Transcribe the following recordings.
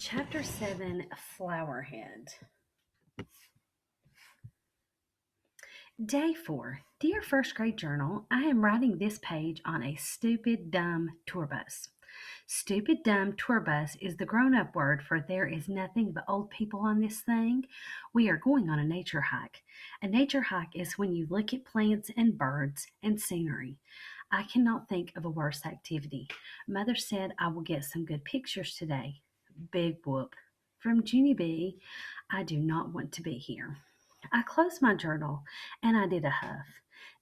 Chapter 7 Flowerhead. Day 4. Dear First Grade Journal, I am writing this page on a stupid, dumb tour bus. Stupid, dumb tour bus is the grown up word for there is nothing but old people on this thing. We are going on a nature hike. A nature hike is when you look at plants and birds and scenery. I cannot think of a worse activity. Mother said I will get some good pictures today. Big whoop. From Junie B, I do not want to be here. I closed my journal and I did a huff.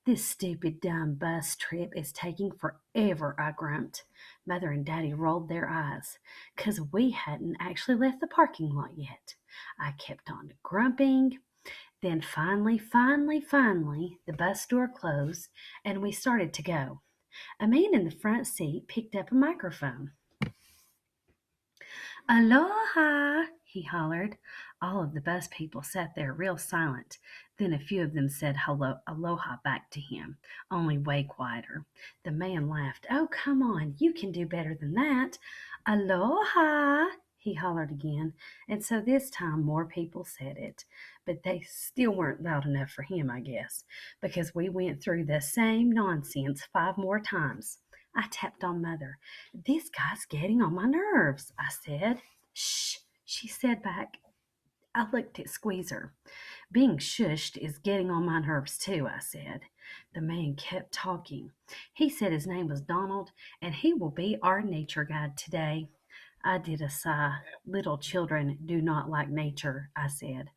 This stupid, dumb bus trip is taking forever, I grumped. Mother and Daddy rolled their eyes, 'cause we hadn't actually left the parking lot yet. I kept on grumping. Then finally, the bus door closed and we started to go. A man in the front seat picked up a microphone. Aloha, he hollered. All of the bus people sat there real silent. Then a few of them said hello, aloha back to him, only way quieter. The man laughed. Oh, come on, you can do better than that. Aloha, he hollered again, and so this time more people said it. But they still weren't loud enough for him, I guess, because we went through the same nonsense 5 more times. I tapped on Mother. This guy's getting on my nerves, I said. Shh, she said back. I looked at Squeezer. Being shushed is getting on my nerves too, I said. The man kept talking. He said his name was Donald, and he will be our nature guide today. I did a sigh. Little children do not like nature, I said.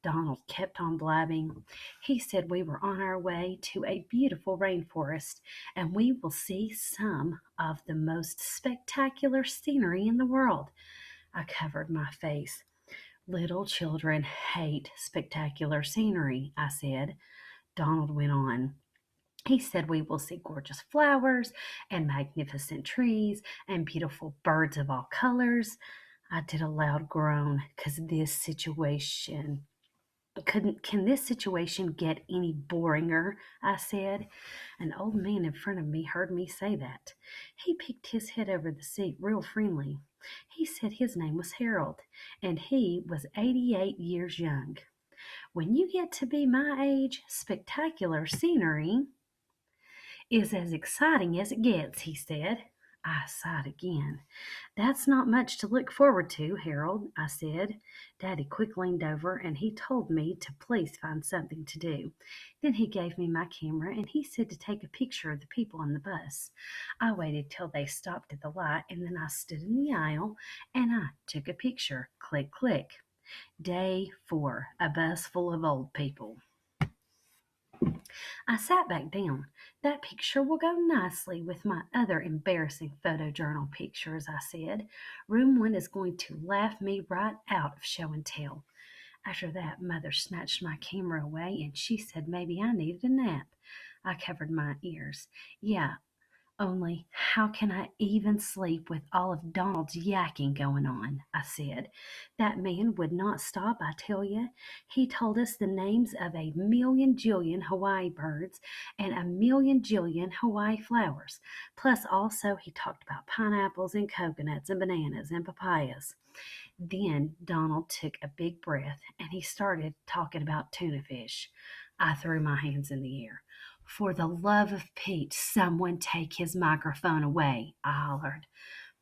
Donald kept on blabbing. He said we were on our way to a beautiful rainforest and we will see some of the most spectacular scenery in the world. I covered my face. Little children hate spectacular scenery, I said. Donald went on. He said we will see gorgeous flowers and magnificent trees and beautiful birds of all colors. I did a loud groan because can this situation get any boringer? I said. An old man in front of me heard me say that. He peeked his head over the seat real friendly. He said his name was Harold, and he was 88 years young. When you get to be my age, spectacular scenery is as exciting as it gets, he said. I sighed again. That's not much to look forward to, Harold, I said. Daddy quick leaned over and he told me to please find something to do. Then he gave me my camera and he said to take a picture of the people on the bus. I waited till they stopped at the light and then I stood in the aisle and I took a picture. Click, click. Day 4, a bus full of old people. I sat back down. That picture will go nicely with my other embarrassing photojournal pictures, I said. Room 1 is going to laugh me right out of show and tell. After that, Mother snatched my camera away and she said maybe I needed a nap. I covered my ears. Yeah, only how can I even sleep with all of Donald's yakking going on? I said. That man would not stop, I tell you. He told us the names of a million jillion Hawaii birds and a million jillion Hawaii flowers. Plus, also, he talked about pineapples and coconuts and bananas and papayas. Then Donald took a big breath and he started talking about tuna fish. I threw my hands in the air. For the love of Pete, someone take his microphone away, I hollered.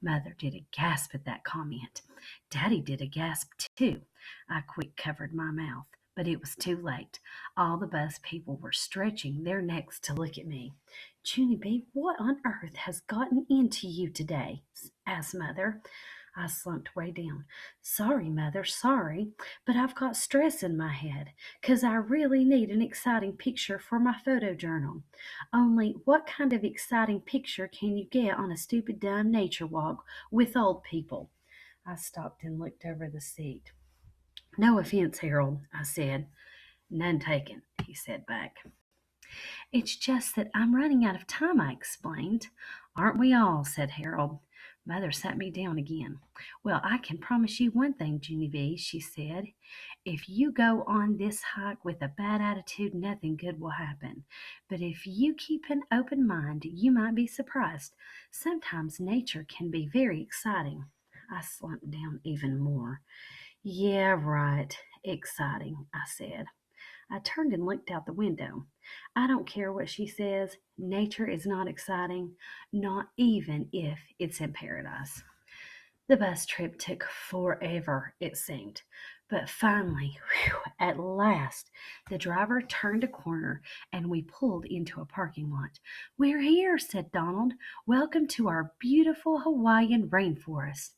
Mother did a gasp at that comment. Daddy did a gasp too. I quick covered my mouth, but it was too late. All the bus people were stretching their necks to look at me. Junie B, what on earth has gotten into you today? Asked Mother. I slumped way down. Sorry, Mother, sorry, but I've got stress in my head, 'cause I really need an exciting picture for my photojournal. Only, what kind of exciting picture can you get on a stupid, dumb nature walk with old people? I stopped and looked over the seat. No offense, Harold, I said. None taken, he said back. It's just that I'm running out of time, I explained. Aren't we all? Said Harold. Mother sat me down again. Well, I can promise you one thing, Genevieve, she said. If you go on this hike with a bad attitude, nothing good will happen. But if you keep an open mind, you might be surprised. Sometimes nature can be very exciting. I slumped down even more. Yeah, right. Exciting, I said. I turned and looked out the window. I don't care what she says. Nature is not exciting, not even if it's in paradise. The bus trip took forever, it seemed. But finally, whew, at last, the driver turned a corner and we pulled into a parking lot. "We're here," said Donald. "Welcome to our beautiful Hawaiian rainforest."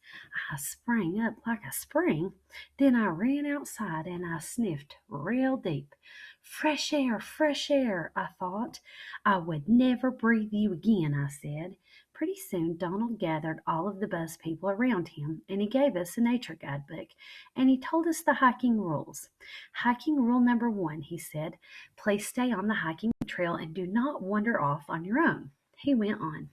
I sprang up like a spring. Then I ran outside and I sniffed real deep. Fresh air, I thought. "I would never breathe you again," I said. Pretty soon Donald gathered all of the bus people around him and he gave us a nature guidebook and he told us the hiking rules. "Hiking rule number 1," he said, "please stay on the hiking trail and do not wander off on your own." He went on.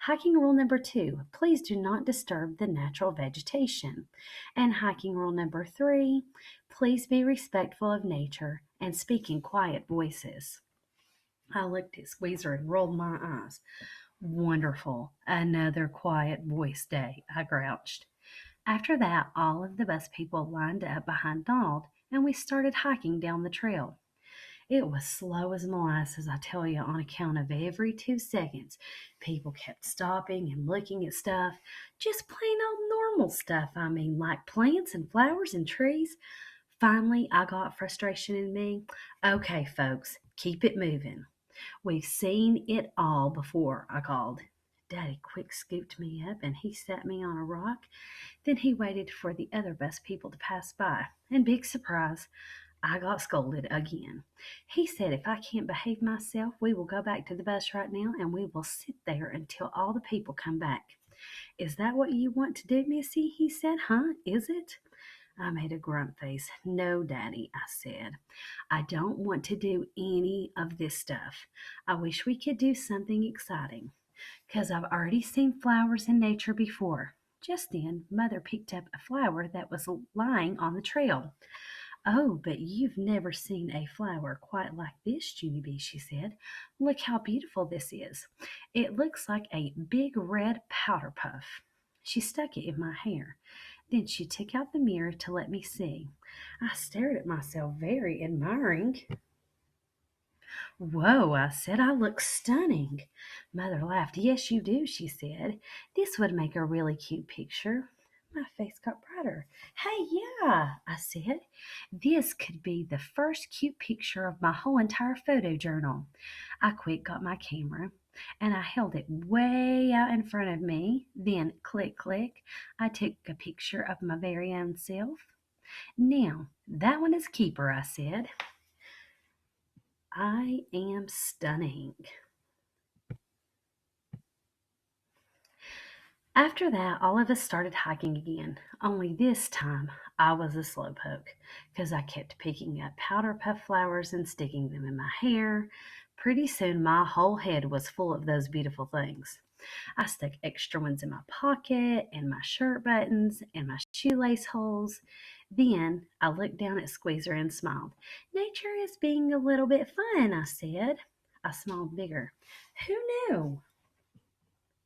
"Hiking rule number 2, please do not disturb the natural vegetation." And hiking rule number 3, please be respectful of nature and speak in quiet voices. I looked at Squeezer and rolled my eyes. "Wonderful. Another quiet voice day," I grouched. After that, all of the bus people lined up behind Donald and we started hiking down the trail. It was slow as molasses, I tell you, on account of every 2 seconds. People kept stopping and looking at stuff. Just plain old normal stuff, I mean, like plants and flowers and trees. Finally, I got frustration in me. "Okay, folks, keep it moving. We've seen it all before," I called. Daddy quick scooped me up and he sat me on a rock. Then he waited for the other bus people to pass by. And big surprise, I got scolded again. He said if I can't behave myself, we will go back to the bus right now and we will sit there until all the people come back. "Is that what you want to do, Missy?" he said. "Huh? Is it?" I made a grunt face. "No, Daddy," I said. "I don't want to do any of this stuff. I wish we could do something exciting, 'cause I've already seen flowers in nature before." Just then, Mother picked up a flower that was lying on the trail. "Oh, but you've never seen a flower quite like this, Junie Bee," she said. "Look how beautiful this is. It looks like a big red powder puff." She stuck it in my hair. Then she took out the mirror to let me see. I stared at myself very admiring. "Whoa," I said, "I look stunning." Mother laughed. "Yes, you do," she said. "This would make a really cute picture." My face got brighter. "Hey, yeah," I said. "This could be the first cute picture of my whole entire photo journal." I quick got my camera and I held it way out in front of me. Then, click, click, I took a picture of my very own self. "Now, that one is keeper," I said. "I am stunning." After that, all of us started hiking again, only this time I was a slowpoke because I kept picking up powder puff flowers and sticking them in my hair. Pretty soon, my whole head was full of those beautiful things. I stuck extra ones in my pocket and my shirt buttons and my shoelace holes. Then I looked down at Squeezer and smiled. "Nature is being a little bit fun," I said. I smiled bigger. "Who knew?"